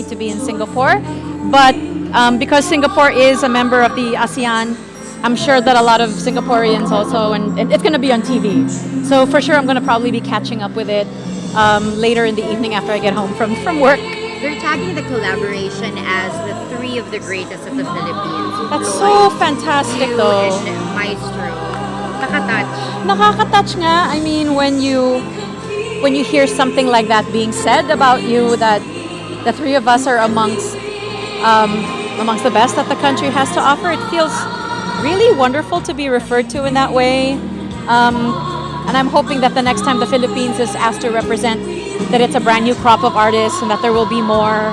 to be in Singapore, but because Singapore is a member of the ASEAN, I'm sure that a lot of Singaporeans also, and it's going to be on TV. So for sure, I'm going to probably be catching up with it later in the evening after I get home from work. They're tagging the collaboration as the three of the greatest of the Philippines. That's Floyd, so fantastic, you, though. and Maestro. Nakatouch. Nakakatouch nga. I mean, when you hear something like that being said about you, that the three of us are amongst the best that the country has to offer, it feels really wonderful to be referred to in that way. And I'm hoping that the next time the Philippines is asked to represent, that it's a brand new crop of artists and that there will be more.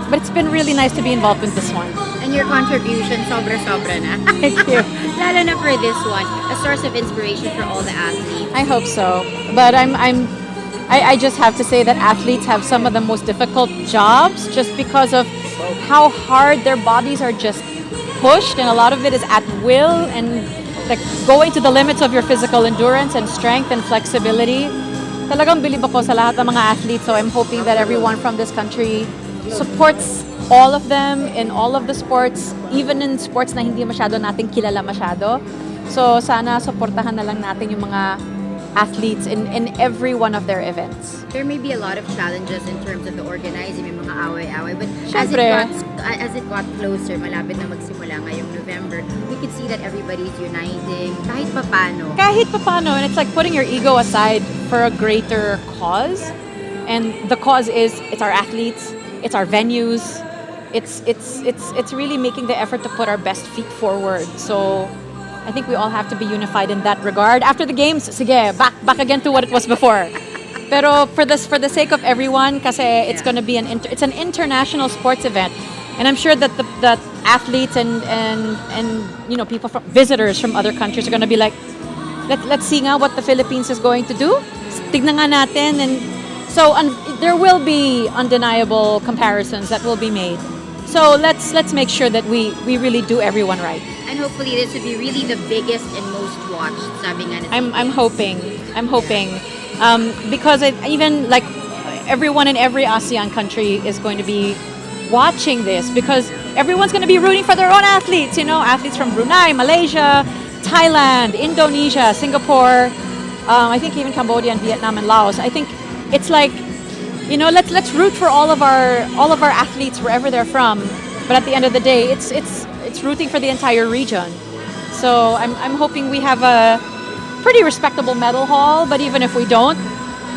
But it's been really nice to be involved with this one. And your contribution, sobra-sobra na. Thank you. Lalo na for this one, a source of inspiration for all the athletes. I hope so. But I just have to say that athletes have some of the most difficult jobs just because of how hard their bodies are just pushed, and a lot of it is at will and like going to the limits of your physical endurance and strength and flexibility. Talagang bilib ako sa lahat ng mga athletes, so I'm hoping that everyone from this country supports all of them in all of the sports, even in sports na hindi masyado nating kilala masyado. So sana suportahan na lang natin yung mga athletes in every one of their events. There may be a lot of challenges in terms of the organizing, may mga away-away, but Syempre. as it got closer, malapit na magsimula ngayong November, we could see that everybody's uniting kahit papano. Kahit papano, and it's like putting your ego aside for a greater cause. And the cause is it's our athletes, it's our venues, it's really making the effort to put our best feet forward. So I think we all have to be unified in that regard. After the games, sige, back again to what it was before. Pero for the sake of everyone, kasi it's going to be it's an international sports event, and I'm sure that the athletes and people from visitors from other countries are going to be like, let's see nga what the Philippines is going to do. Tignan nga natin, and so there will be undeniable comparisons that will be made. So let's make sure that we really do everyone right. And hopefully this would be really the biggest and most watched, sabi nga na I'm hoping because even like everyone in every ASEAN country is going to be watching this, because everyone's going to be rooting for their own athletes. Athletes from Brunei, Malaysia, Thailand, Indonesia, Singapore. I think even Cambodia and Vietnam and Laos. I think it's like, let's root for all of our athletes wherever they're from. But at the end of the day, it's rooting for the entire region. So I'm hoping we have a pretty respectable medal haul. But even if we don't,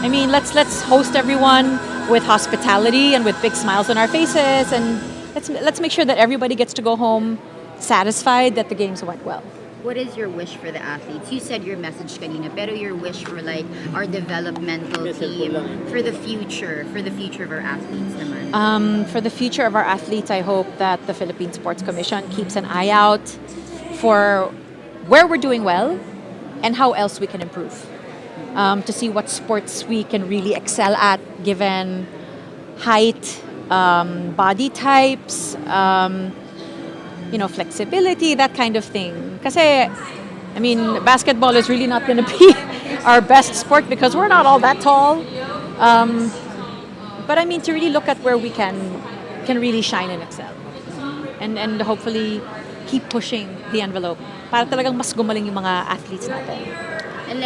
I mean, let's host everyone with hospitality and with big smiles on our faces, and let's make sure that everybody gets to go home satisfied that the games went well. What is your wish for the athletes? You said your message kanina, pero your wish for like our developmental team, for the future of our athletes naman. For the future of our athletes, I hope that the Philippine Sports Commission keeps an eye out for where we're doing well and how else we can improve. To see what sports we can really excel at given height, body types, flexibility, that kind of thing. Kasi, I mean, basketball is really not going to be our best sport because we're not all that tall. But I mean, to really look at where we can really shine and excel. And hopefully keep pushing the envelope para talagang mas gumaling yung mga athletes natin. And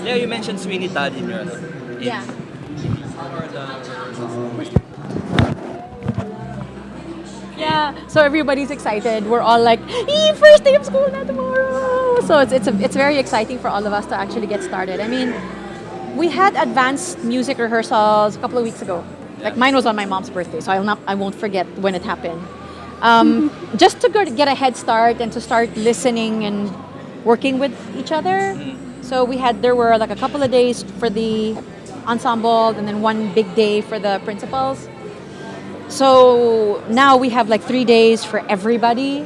Lea, you mentioned Sweeney Todd in your yeah. Yeah, so everybody's excited. We're all like, first day of school na tomorrow. So it's very exciting for all of us to actually get started. I mean, we had advanced music rehearsals a couple of weeks ago. Like mine was on my mom's birthday, so I won't forget when it happened. Just to get a head start and to start listening and working with each other. So there were like a couple of days for the ensemble and then one big day for the principals. So now we have like 3 days for everybody.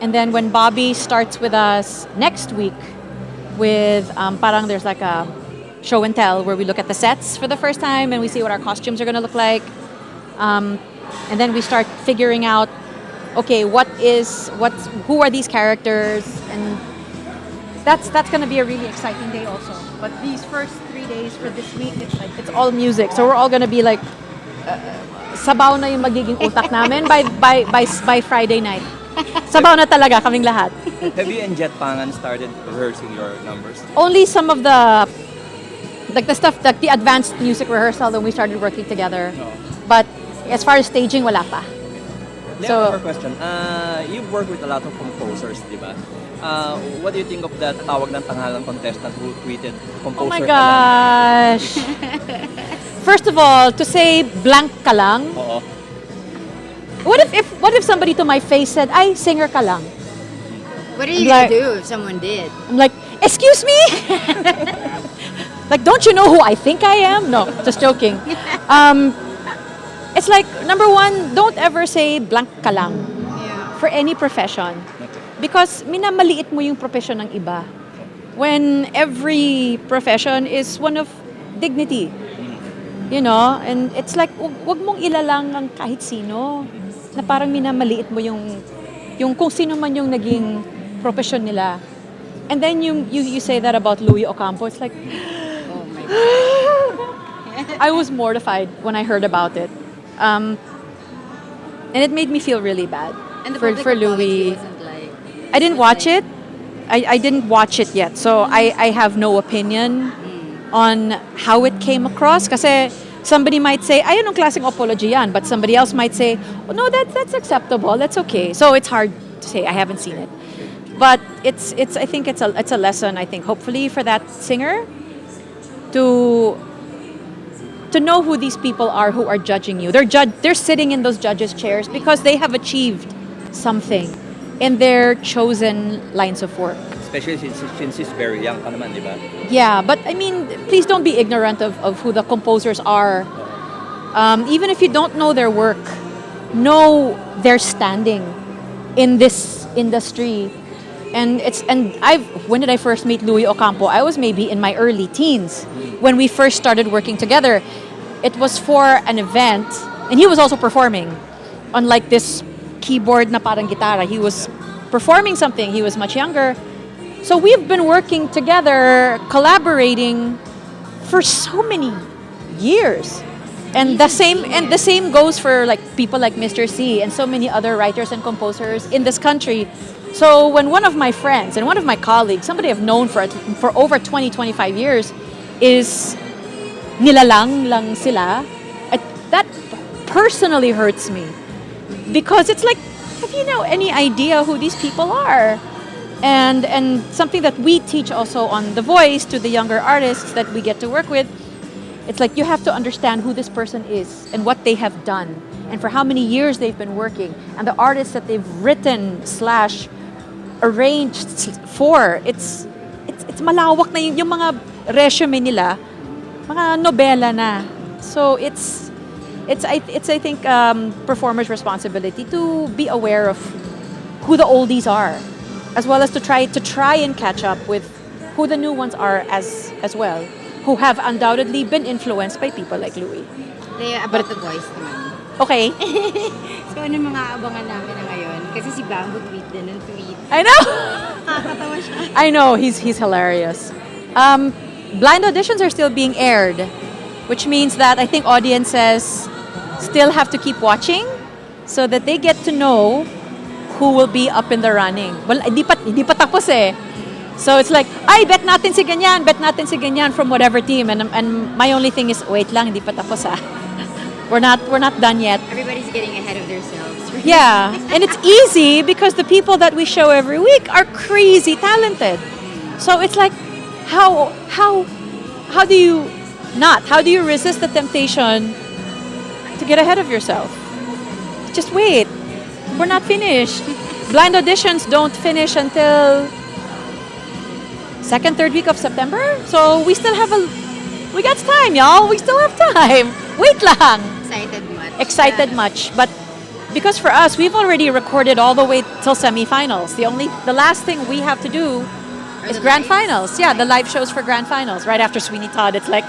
And then when Bobby starts with us next week with parang there's like a show and tell where we look at the sets for the first time and we see what our costumes are going to look like. And then we start figuring out, okay, who are these characters? And that's going to be a really exciting day also. But these first 3 days for this week, it's all music. So we're all going to be like sabaw na yung magiging utak namin by Friday night. Sabaw na talaga kaming lahat. Have you and Jet Pangan started rehearsing your numbers? Only some of the like the stuff, like the advanced music rehearsal when we started working together. No. But as far as staging, wala pa. Lea, So- one more question. You've worked with a lot of composers, di ba? What do you think of that tawag ng tanghalang contestant who tweeted composer Oh my ka lang? gosh. First of all, to say blank ka lang, Oo. what if somebody to my face said, "Ay, singer ka lang." What are you Like- gonna do if someone did? I'm like, "Excuse me?" Like, don't you know who I think I am? No, just joking. It's like, number one, don't ever say blank ka lang Yeah. for any profession. Okay. Because minamaliit mo yung profession ng iba. When every profession is one of dignity. You know? And it's like, wag mong ilalang ang kahit sino. Na parang minamaliit mo yung kung sino man yung naging profession nila. And then you say that about Louis Ocampo. It's like, Oh my God. I was mortified when I heard about it. And it made me feel really bad And the for public Louis. apology wasn't like... I didn't watch it. I didn't watch it yet. So I have no opinion on how it came across. Kasi somebody might say, ay, anong klaseng apology yan? But somebody else might say, oh, no, that's acceptable. That's okay. So it's hard to say. I haven't seen it. But I think it's a lesson, I think, hopefully for that singer to know who these people are who are judging you. They're sitting in those judges' chairs because they have achieved something in their chosen lines of work. Especially since he's very young pa naman, di ba? Yeah, but I mean, please don't be ignorant of who the composers are. Even if you don't know their work, know their standing in this industry. And when did I first meet Louis Ocampo? I was maybe in my early teens when we first started working together. It was for an event, and he was also performing on like this keyboard na parang gitara. He was performing something. He was much younger. So we've been working together, collaborating for so many years. And the same goes for like people like Mr. C and so many other writers and composers in this country. So when one of my friends and one of my colleagues, somebody I've known for over 20, 25 years, is nilalang lang sila, that personally hurts me. Because it's like, have you any idea who these people are? And something that we teach also on The Voice to the younger artists that we get to work with, it's like you have to understand who this person is and what they have done and for how many years they've been working and the artists that they've written / arranged for. It's malawak na yung mga resume nila, mga nobela na. So it's I think performers' responsibility to be aware of who the oldies are, as well as to try and catch up with who the new ones are as well, who have undoubtedly been influenced by people like Louis. Lea, about The Voice naman. Okay. So, ano mga abangan namin na ngayon? Kasi si Bamboo tweet din ng tweet. I know. Nakakatawa siya. I know he's hilarious. Blind auditions are still being aired, which means that I think audiences still have to keep watching so that they get to know who will be up in the running. Well, hindi pa tapos eh. So it's like, ay, bet natin si ganyan from whatever team. And my only thing is, wait lang, hindi pa tapos ah. We're not done yet. Everybody's getting ahead of themselves. Yeah, and it's easy because the people that we show every week are crazy talented. So it's like, how do you resist the temptation to get ahead of yourself? Just wait. We're not finished. Blind auditions don't finish until second, third week of September. So we still have we got time, y'all. We still have time. Wait lang. Excited much, but because for us, we've already recorded all the way till semifinals. The last thing we have to do is grand finals. Yeah, the live shows for grand finals. Right after Sweeney Todd, it's like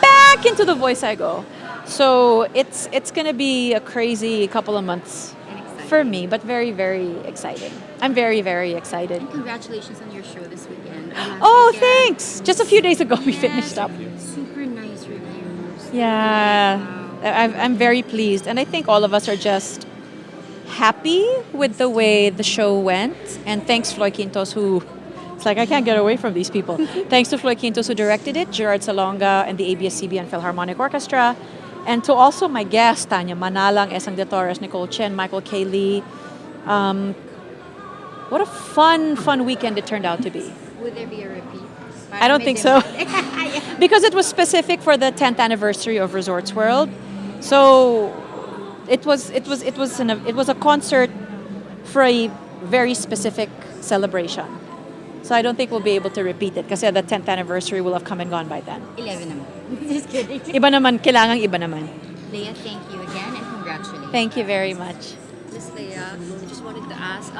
back into The Voice I go. So it's gonna be a crazy couple of months for me, but very, very exciting. I'm very, very excited. And congratulations on your show this weekend. Oh, thanks. Just a few days ago, we finished up. Super nice reviews. Yeah. Wow. I'm very pleased, and I think all of us are just happy with the way the show went. And thanks, Floy Quintos, who it's like I can't get away from these people. Thanks to Floy Quintos, who directed it, Gerard Salonga, and the ABS-CBN Philharmonic Orchestra, and to also my guests, Tanya Manalang, Esang de Torres, Nicole Chen, Michael K. Lee. What a fun weekend it turned out to be. Would there be a repeat? I don't think so. Because it was specific for the 10th anniversary of Resorts World. So it was a concert for a very specific celebration. So I don't think we'll be able to repeat it kasi the 10th anniversary will have come and gone by then. 11 naman. Just kidding. Iba naman, kailangang iba naman. Lea, thank you again and congratulations. Thank you very much. Miss Lea, I just wanted to ask,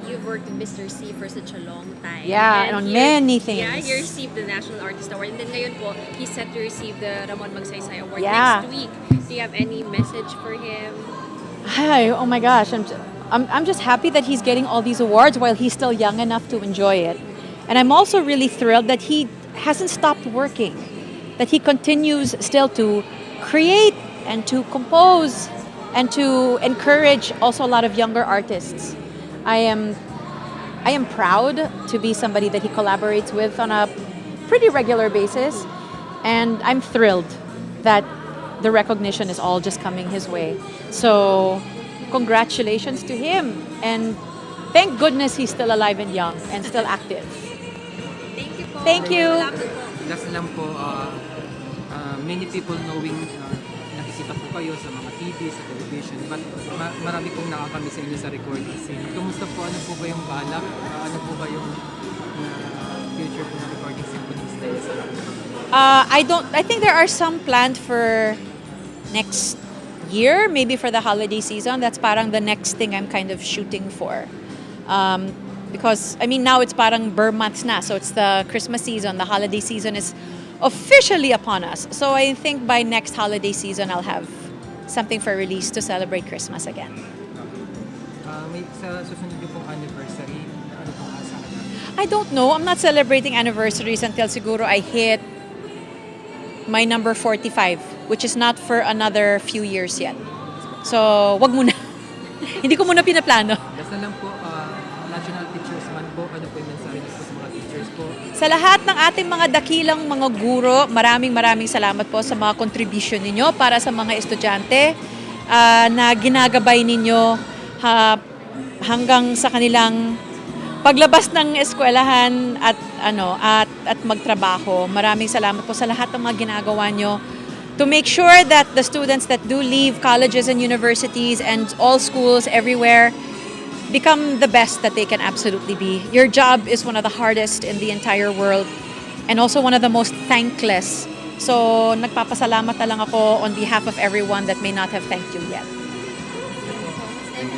you've worked with Mr. C for such a long time. Yeah, and on many things. Yeah, you received the National Artist Award. And then ngayon po, he's set to receive the Ramon Magsaysay Award Yeah. next week. Do you have any message for him? Hi, oh my gosh, I'm just happy that he's getting all these awards while he's still young enough to enjoy it. And I'm also really thrilled that he hasn't stopped working, that he continues still to create and to compose and to encourage also a lot of younger artists. I am proud to be somebody that he collaborates with on a pretty regular basis, and I'm thrilled that the recognition is all just coming his way. So, congratulations to him, and thank goodness he's still alive and young and still active. Thank you po. Thank you. Salamat po. Last lang po, many people knowing nakikita po kayo sa mga TV, sa television, but marami pong nakakamiss sa inyo sa recording scene. Kumusta po? Ano po ba yung balak? Ano po ba yung future po ng recording scene po ni Lea Salonga? I think there are some planned for next year, maybe for the holiday season. That's parang the next thing I'm kind of shooting for. Because, I mean, now it's parang Burr months na. So it's the Christmas season. The holiday season is officially upon us. So I think by next holiday season, I'll have something for release to celebrate Christmas again. May sa susunod niyo pong anniversary, ano pong asahan natin? I don't know. I'm not celebrating anniversaries until siguro I hit my number 45, which is not for another few years yet. So, wag muna. Hindi ko muna pinaplano. Last na lang po, National Teachers Month po, ano po yung mensahe niyo po sa mga teachers po? Sa lahat ng ating mga dakilang mga guro, maraming salamat po sa mga contribution ninyo para sa mga estudyante na ginagabay ninyo hanggang sa kanilang paglabas ng eskwelahan at magtrabaho. Maraming salamat po sa lahat ng mga ginagawa nyo to make sure that the students that do leave colleges and universities and all schools everywhere become the best that they can absolutely be. Your job is one of the hardest in the entire world and also one of the most thankless. So, nagpapasalamat na lang ako on behalf of everyone that may not have thanked you yet.